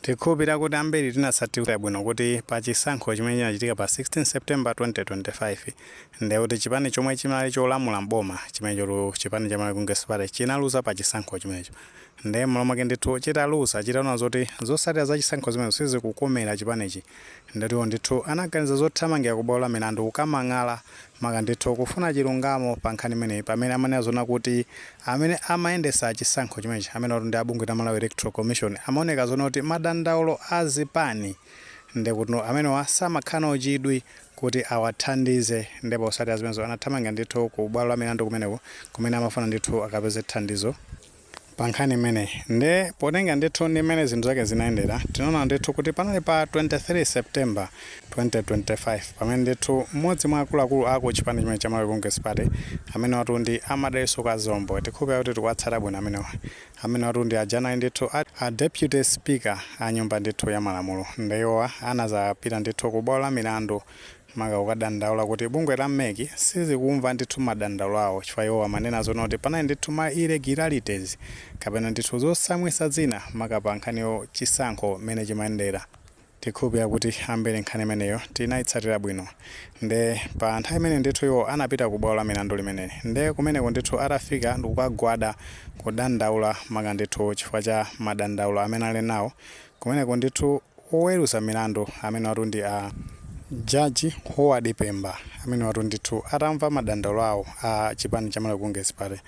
Tikupira kuti ambiri tinasatira bwino kuti pa chisankho chimene chinachitika pa 16 September 2025 ndiye kuti chipani chomwe chinali cholamula mboma chimenecho chipani cha Malawi Congress Party chinaluza pa chisankho chimenecho. Ndiye mlomake ndithu chitaluza chitaona zoti zotsatira za chisankho zimenezo sizikukomera chipanichi. Ndithu ndithu anaganiza zothamangira kubwalo la milandu kukamang'ala maka ndithu kufuna chilungamo pa nkhani imeneyi pamene amanena kuti amene amayendesa chisankho chimenechi amene ndi abungwe la Malawi Electoral Commission amaoneka zona kuti madandaulo azipani ndiye kuti amene samakhala ochidwi kuti awathandize ndipo zotsatira zimenezo anathamangira ndithu ku bwalo la milandu kumeneko kumene amafuna ndithu akapeze thandizo pa nkhani imeneyi. Ndiye potenga ndithu ndi mmene zinthu zake zinaendera tinaona ndithu kuti panali pa 23 September 2025 pamene ndithu mmodzi mwa akuluakulu ako chipani chimene cha Malawi Congress Party amene watu ndi Amadaliso Kazombo tikupeza kuti tikuwatsata bwino amene watu ndi ajana ndithu a deputy speaker a nyumba ndithu ya malamulo. Ndiyewa anazapita ndithu ku bwalo la milandu maka ukadandaula kuti bungwe la mmeki sizikumva ndithu madandaulo awo chifukwa iwo amanena zona kuti panali ndithu ma irregularities kapena ndithu zosamwisa zina maka pa nkhaniyo chisankho mmene chimayendera. Tikupeza kuti ambiri nkhani imeneyo tinayitsatira bwino. Ndiye pa nthawi imene ndithu iwo anapita ku bwalo la milandu limeneli ndiye kumeneko ndithu atafika ndikukagwada kudandaula maka ndithu chifukwa cha madandaulo amene ali nawo kumeneko ndithu oweruza milandu amene watu ndi a Judge Howard Pemba amene watu ndithu atamva madandaulo awo a chipani cha Malawi Congress Party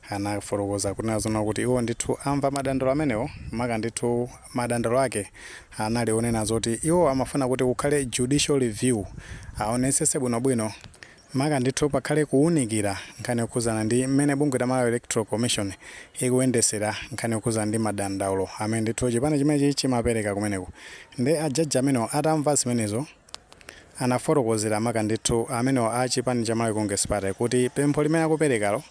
anafotokoza kunena zona kuti iwo ndithu amva madandaulo amenewo maka ndithu madandaulo ake anali onena zoti iwo amafuna kuti kukhale judicial review aonetsetse bwinobwino maka ndithu pakhale kuwunikira nkhani yokhuzana ndi mmene bungwe la Malawi Electoral Commission ikuyendesera nkhani yokhuzana ndi madandaulo amene ndithu chipani chimenechi chimapereka kumeneko. Ndiye ajaji amenewo atamva zimenezo anafotokozera maka ndithu amenewo a chipani cha Malawi Congress Party kuti pempho limene akuperekalo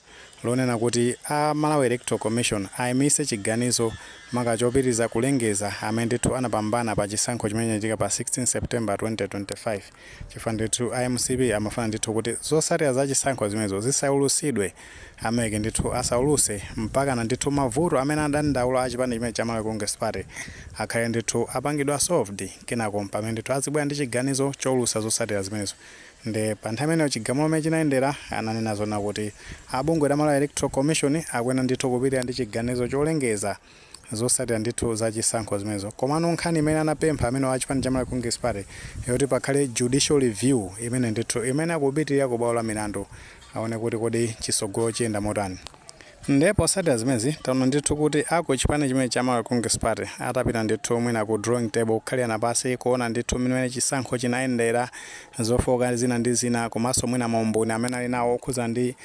lonena kuti a Malawi Electoral Commission ayimise chiganizo maka chopitiriza kulengeza amene ndithu anapambana pa chisankho chimene chinachitika pa 16 September 2025 chifukwa ndithu IMCP amafuna ndithu kuti zotsatira za chisankho zimenezo zisaulusidwe ameke ndithu asauluse mpaka na ndithu mavuto amene adandaula a chipani chimene cha Malawi Congress Party akhale ndithu apangidwa solved kenako pamene ndithu azibwera ndi chiganizo cholusa zotsatira zimenezo. Ndiye pa nthawi imeneyo chigamulo chimene chinayendera ananena zona kuti abungwe la Malawi Electoral Commission akuyenera ndithu kupitira ndi chiganizo cholengeza zotsatira ndithu za chisankho zimenezo. Komano nkhani imene anapempha amene wa chipani cha Malawi Congress Party yoti pakhale judicial review imene ndithu imene akupitirira ku bwalo la milandu aone kuti kodi chisogolo chiyenda motani. Ndiye potsatira zimezi taona ndithu kuti ako chipani chimene cha Malawi Congress Party atapita ndithu mwina ku drawing table kukhalira pansi kuona ndithu mmene chisankho chinayendera zofoka zina ndi zina komanso mwina maumboni amene ali nawo okhuza ndi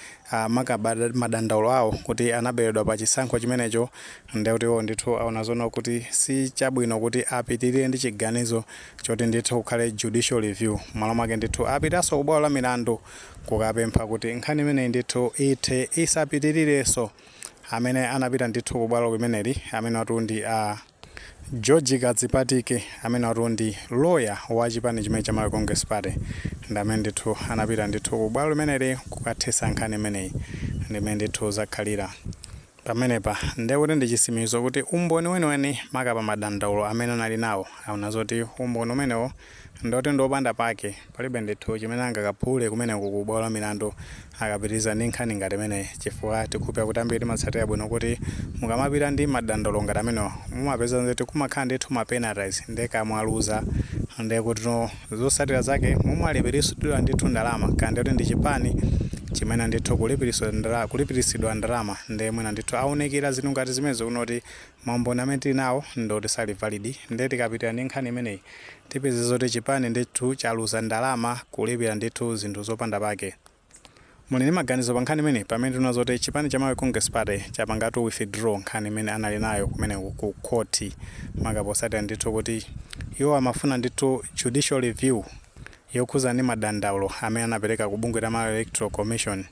madandaulo awo kuti anaberedwa pa chisankho chimenecho. Ndiye kuti iwo ndithu aona zona kuti si chabwino kuti apitirire ndi chiganizo choti ndithu kukhale judicial review malo mwake ndithu apitanso ku bwalo la milandu kukapempha kuti nkhani imeneyi ndithu ithe isapitirirenso. Amene anapita ndithu ku bwalo limeneli amene watu ndi George Kadzipatike amene watu ndi lawyer wa chipani chimene cha Malawi Congress Party ndi amene ndithu anapita ndithu ku bwalo limeneli kukathesa nkhani imeneyi ndimene ndithu zakhalira pamenepa. Ndiye kuti ndi chisimikizo kuti umboni weniweni maka pa madandaulo amene anali nawo aona zoti umboni umenewo ndoti ndopanda pake palibe ndithu chimene angakaphule kumeneko ku bwalo la milandu akapitiriza ndi nkhani ngati imeneyi chifukwa tikupeza kuti ambiri timatsatira bwino kuti mukamapita ndi madandaulo ngati amenewo mumapeza zoti kumakhala ndithu ma penalties ndiye kamwaluza. Ndiye kuti zotsatira zake mumalipiritsidwa ndithu ndalama kandi kuti ndi chipani chimene ndithu kulipiritsidwa ndalama. Ndiye mwina ndithu aonekera zinthu ngati zimenezo kunoti maumboni amene tili nawo ndoti sali valid. Ndiye tikapitira ndi nkhani imeneyi tipeza zoti chipani ndithu chaluza ndalama kulipira ndithu zinthu zopanda pake. Muli ndi maganizo pa nkhani imeneyi pamene tinaona zoti chipani cha Malawi Congress Party chapangatu withdraw nkhani imene anali nayo kumeneko ku court maka potsatira ndithu kuti iwo amafuna ndithu judicial review yokhuza ndi madandaulo amene anapereka ku bungwe la Malawi Electoral Commission.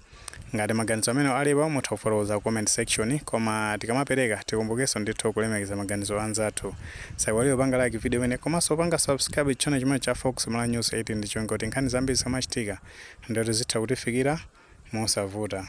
Ngati maganizo amene alipo mutha kufotokoza comment section koma tikamapereka tikumbukenso ndithu kulemekeza maganizo anzathu. Saiwalire panga like video imene komanso panga subscribe channel chimene cha Fox Malawi News 18 ndicho ngoti nkhani zambiri zikamachitika ndoti zitha kutifikira mosavuta.